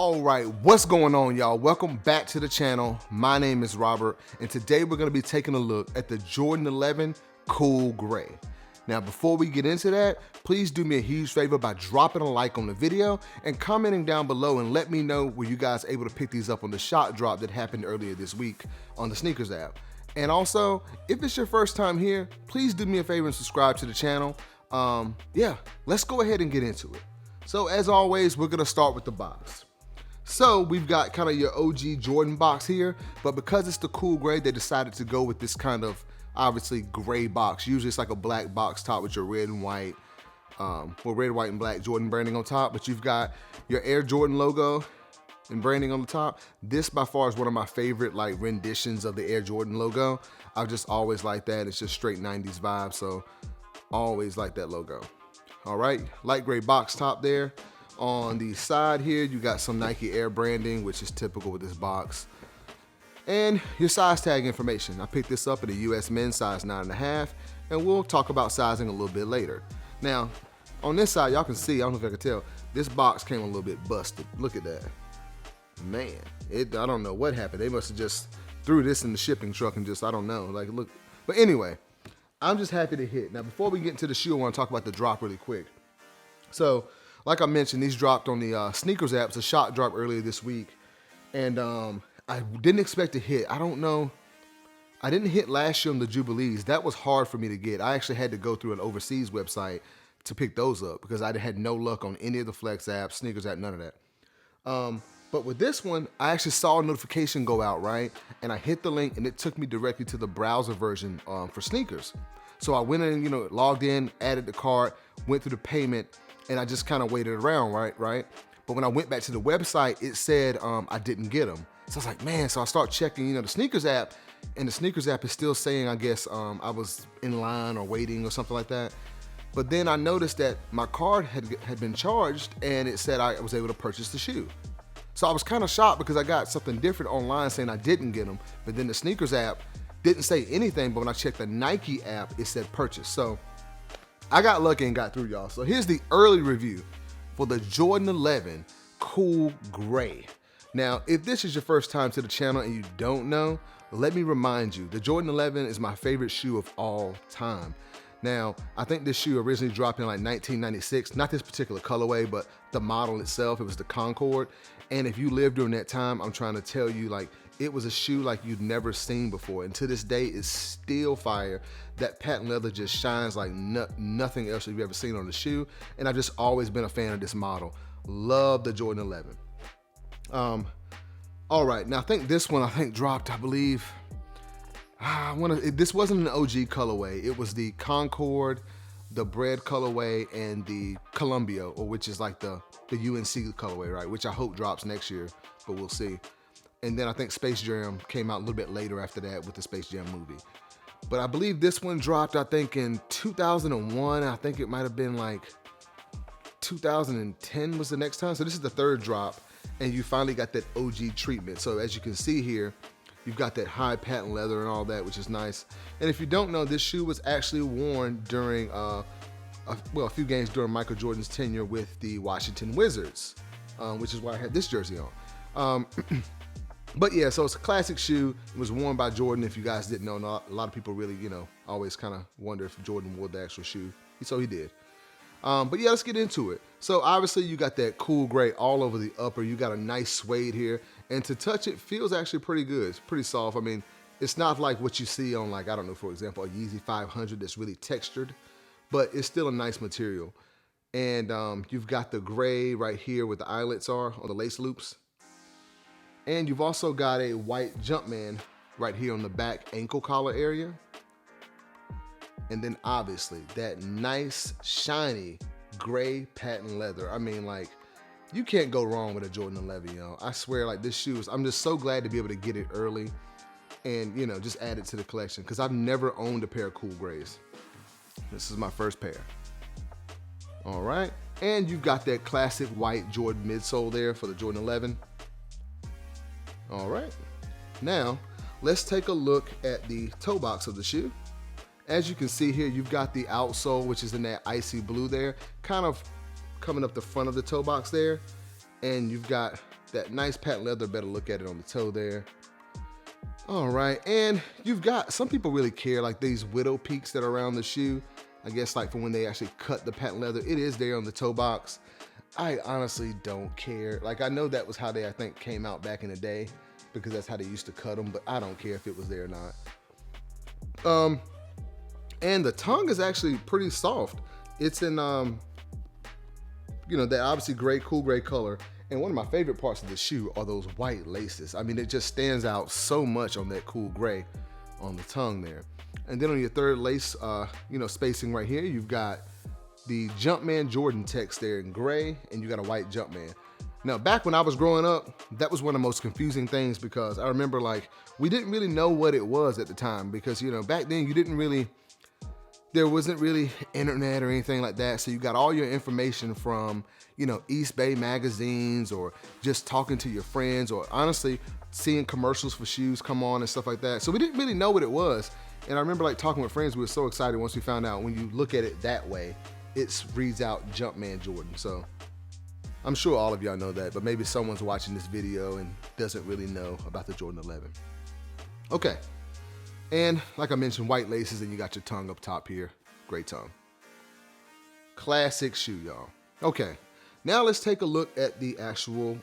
All right, what's going on, y'all? Welcome back to the channel. My name is Robert, and today we're going to be taking a look at the Jordan 11 Cool Gray. Now, before we get into that, please do me a huge favor by dropping a like on the video and commenting down below and let me know were you guys able to pick these up on the shot drop that happened earlier this week on the sneakers app. And also, if it's your first time here, please do me a favor and subscribe to the channel. Yeah, let's go ahead and get into it. So as always, we're gonna start with the box. So we've got kind of your OG Jordan box here, but because it's the Cool Gray, they decided to go with this kind of obviously gray box. Usually it's like a black box top with your red and white, red, white, and black Jordan branding on top, but you've got your Air Jordan logo and branding on the top. This by far is one of my favorite like renditions of the Air Jordan logo. I've just always liked that. It's just straight 90s vibe, so always like that logo. All right, light gray box top there. On the side here, you got some Nike Air branding, which is typical with this box. And your size tag information. I picked this up in a US men's size 9.5, and we'll talk about sizing a little bit later. Now, on this side, y'all can see, I don't know if I can tell, this box came a little bit busted. Look at that. Man, I don't know what happened. They must have just threw this in the shipping truck and just, I don't know, like look. But anyway, I'm just happy to hit. Now, before we get into the shoe, I want to talk about the drop really quick. So, like I mentioned, these dropped on the sneakers app. It's a shot drop earlier this week. And I didn't expect to hit. I don't know. I didn't hit last year on the Jubilees. That was hard for me to get. I actually had to go through an overseas website to pick those up because I had no luck on any of the Flex apps, sneakers app, none of that. But with this one, I actually saw a notification go out, right? And I hit the link and it took me directly to the browser version for sneakers. So I went in, logged in, added the cart, went through the payment, and I just kind of waited around, right? But when I went back to the website, it said I didn't get them. So I was like, man, so I start checking, the sneakers app, and the sneakers app is still saying, I guess, I was in line or waiting or something like that. But then I noticed that my card had been charged and it said I was able to purchase the shoe. So I was kind of shocked because I got something different online saying I didn't get them, but then the sneakers app didn't say anything, but when I checked the Nike app, it said purchase. So I got lucky and got through, y'all. So here's the early review for the Jordan 11 Cool Gray. Now, if this is your first time to the channel and you don't know, let me remind you, the Jordan 11 is my favorite shoe of all time. Now, I think this shoe originally dropped in like 1996, not this particular colorway, but the model itself, it was the Concord. And if you lived during that time, I'm trying to tell you, like, it was a shoe like you'd never seen before. And to this day, it's still fire. That patent leather just shines like nothing else you've ever seen on the shoe. And I've just always been a fan of this model. Love the Jordan 11. All right, now I think this one, dropped, I believe, this wasn't an OG colorway. It was the Concord, the Bread colorway, and the Columbia, or which is like the UNC colorway, right? Which I hope drops next year, but we'll see. And then I think Space Jam came out a little bit later after that with the Space Jam movie. But I believe this one dropped, I think in 2001. I think it might have been like 2010 was the next time. So this is the third drop, and you finally got that OG treatment. So as you can see here, you've got that high patent leather and all that, which is nice. And if you don't know, this shoe was actually worn during, a few games during Michael Jordan's tenure with the Washington Wizards, which is why I had this jersey on. But yeah, so it's a classic shoe. It was worn by Jordan. If you guys didn't know, a lot of people really, always kind of wonder if Jordan wore the actual shoe. So he did. But yeah, let's get into it. So obviously you got that Cool Gray all over the upper. You got a nice suede here. And to touch it feels actually pretty good. It's pretty soft. I mean, it's not like what you see on like, I don't know, for example, a Yeezy 500 that's really textured, but it's still a nice material. And you've got the gray right here where the eyelets are, or the lace loops. And you've also got a white Jumpman right here on the back ankle collar area. And then obviously that nice, shiny, gray patent leather. I mean, like, you can't go wrong with a Jordan 11, I swear, like, this shoe I'm just so glad to be able to get it early and, just add it to the collection because I've never owned a pair of Cool Grays. This is my first pair. All right. And you've got that classic white Jordan midsole there for the Jordan 11. All right. Now, let's take a look at the toe box of the shoe. As you can see here, you've got the outsole, which is in that icy blue there, kind of coming up the front of the toe box there. And you've got that nice patent leather. Better look at it on the toe there. All right, and you've got, some people really care, like these widow peaks that are around the shoe. I guess like for when they actually cut the patent leather, it is there on the toe box. I honestly don't care. Like, I know that was how they, I think, came out back in the day, because that's how they used to cut them, but I don't care if it was there or not. And the tongue is actually pretty soft. It's in, you know, that obviously gray, cool gray color. And one of my favorite parts of the shoe are those white laces. I mean, it just stands out so much on that cool gray on the tongue there. And then on your third lace, you know, spacing right here, you've got the Jumpman Jordan text there in gray, and you got a white Jumpman. Now, back when I was growing up, that was one of the most confusing things, because I remember, like, we didn't really know what it was at the time, because, you know, back then you didn't really, there wasn't really internet or anything like that. So you got all your information from, you know, East Bay magazines, or just talking to your friends, or honestly seeing commercials for shoes come on and stuff like that. So we didn't really know what it was. And I remember, like, talking with friends, we were so excited once we found out, when you look at it that way, it reads out Jumpman Jordan. So I'm sure all of y'all know that, but maybe someone's watching this video and doesn't really know about the Jordan 11. Okay. And like I mentioned, white laces, and you got your tongue up top here. Great tongue. Classic shoe, y'all. Okay, now let's take a look at the actual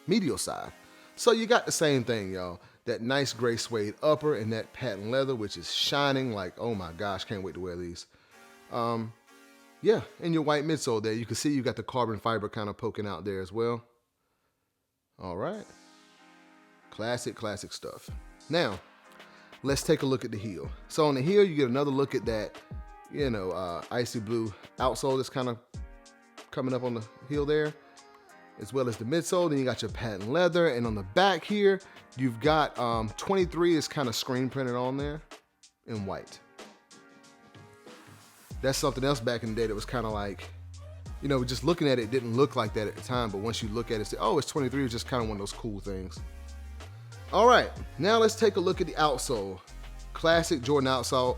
medial side. So you got the same thing, y'all. That nice gray suede upper and that patent leather, which is shining like, oh my gosh, can't wait to wear these. Yeah, and your white midsole there. You can see you got the carbon fiber kind of poking out there as well. All right. Classic, classic stuff. Now, let's take a look at the heel. So on the heel, you get another look at that, you know, icy blue outsole that's kind of coming up on the heel there, as well as the midsole. Then you got your patent leather, and on the back here, you've got 23 is kind of screen printed on there in white. That's something else back in the day that was kind of like, you know, just looking at it, didn't look like that at the time, but once you look at it, say, oh, it's 23, it's just kind of one of those cool things. All right, now let's take a look at the outsole. Classic Jordan outsole,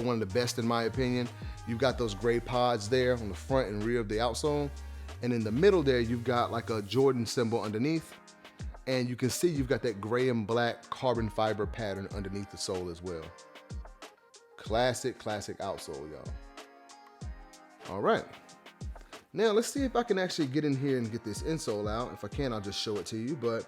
one of the best in my opinion. You've got those gray pods there on the front and rear of the outsole. And in the middle there, you've got like a Jordan symbol underneath. And you can see you've got that gray and black carbon fiber pattern underneath the sole as well. Classic, classic outsole, y'all. All right. Now let's see if I can actually get in here and get this insole out. If I can, I'll just show it to you. But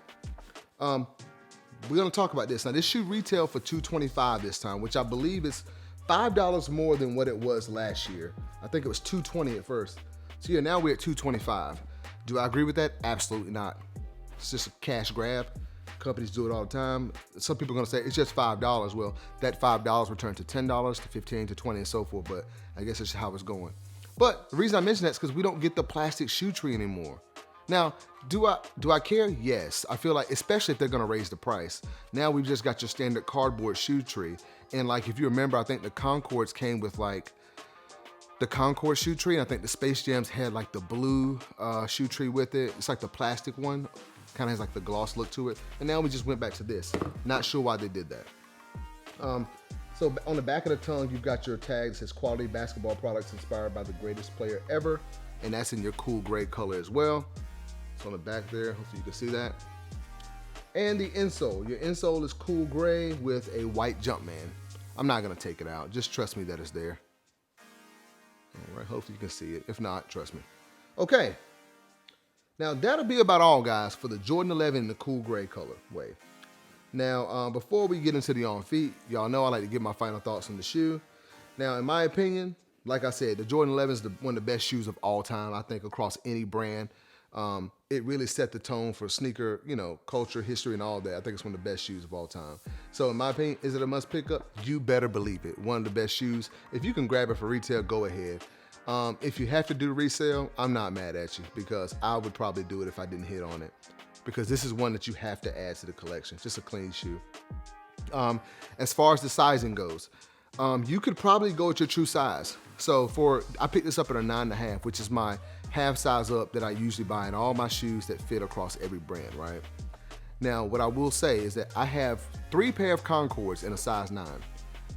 we're gonna talk about this. Now this shoe retailed for $225 this time, which I believe is $5 more than what it was last year. I think it was $220 at first. So yeah, now we're at $225. Do I agree with that? Absolutely not. It's just a cash grab. Companies do it all the time. Some people are gonna say it's just $5. Well, that $5 returned to $10, to $15, to $20, and so forth, but I guess that's how it's going. But the reason I mention that is because we don't get the plastic shoe tree anymore. Now, do I care? Yes. I feel like, especially if they're gonna raise the price. Now we've just got your standard cardboard shoe tree. And like, if you remember, I think the Concords came with like the Concord shoe tree. And I think the Space Jams had like the blue shoe tree with it. It's like the plastic one. Kind of has like the gloss look to it. And now we just went back to this. Not sure why they did that. So on the back of the tongue, you've got your tag that says quality basketball products inspired by the greatest player ever. And that's in your cool gray color as well. So on the back there, hopefully you can see that. And the insole. Your insole is cool gray with a white Jumpman. I'm not gonna take it out. Just trust me that it's there. All right, hopefully you can see it. If not, trust me. Okay. Now that'll be about all, guys, for the Jordan 11 in the cool gray colorway. Now, before we get into the on feet, y'all know I like to give my final thoughts on the shoe. Now, in my opinion, like I said, the Jordan 11 is one of the best shoes of all time, I think, across any brand. It really set the tone for sneaker, you know, culture, history, and all that. I think it's one of the best shoes of all time. So in my opinion, is it a must pick up? You better believe it. One of the best shoes. If you can grab it for retail, go ahead. If you have to do resale, I'm not mad at you, because I would probably do it if I didn't hit on it, because this is one that you have to add to the collection. It's just a clean shoe. As far as the sizing goes, you could probably go with your true size. So I picked this up at a 9.5, which is my half size up that I usually buy in all my shoes that fit across every brand, right? Now, what I will say is that I have 3 pair of Concords in a size 9.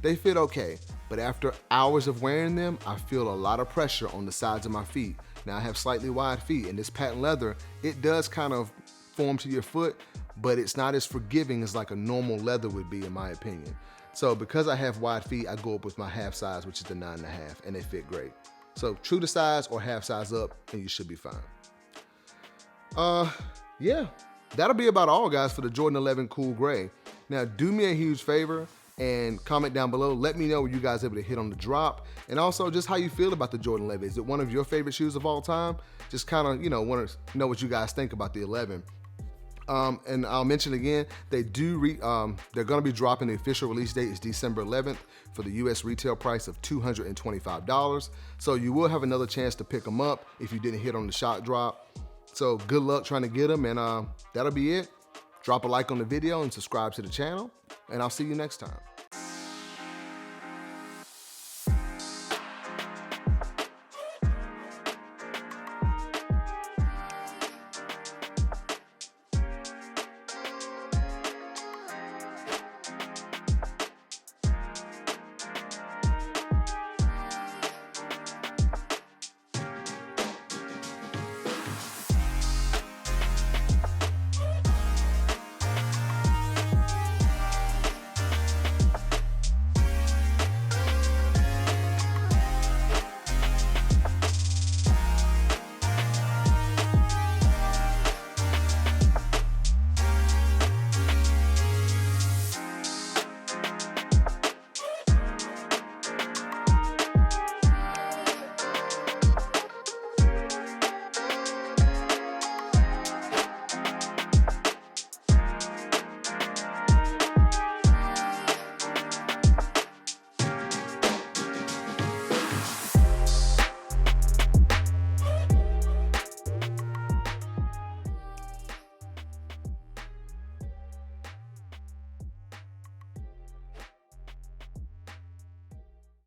They fit okay, but after hours of wearing them, I feel a lot of pressure on the sides of my feet. Now I have slightly wide feet, and this patent leather, it does kind of form to your foot, but it's not as forgiving as like a normal leather would be, in my opinion. So because I have wide feet, I go up with my half size, which is the 9.5, and they fit great. So true to size or half size up, and you should be fine. Yeah, that'll be about all, guys, for the Jordan 11 Cool Gray. Now, do me a huge favor and comment down below. Let me know, were you guys able to hit on the drop? And also just how you feel about the Jordan 11. Is it one of your favorite shoes of all time? Just kind of, want to know what you guys think about the 11. And I'll mention again, they're going to be dropping. The official release date is December 11th for the US retail price of $225. So you will have another chance to pick them up if you didn't hit on the shot drop. So good luck trying to get them, and that'll be it. Drop a like on the video and subscribe to the channel, and I'll see you next time.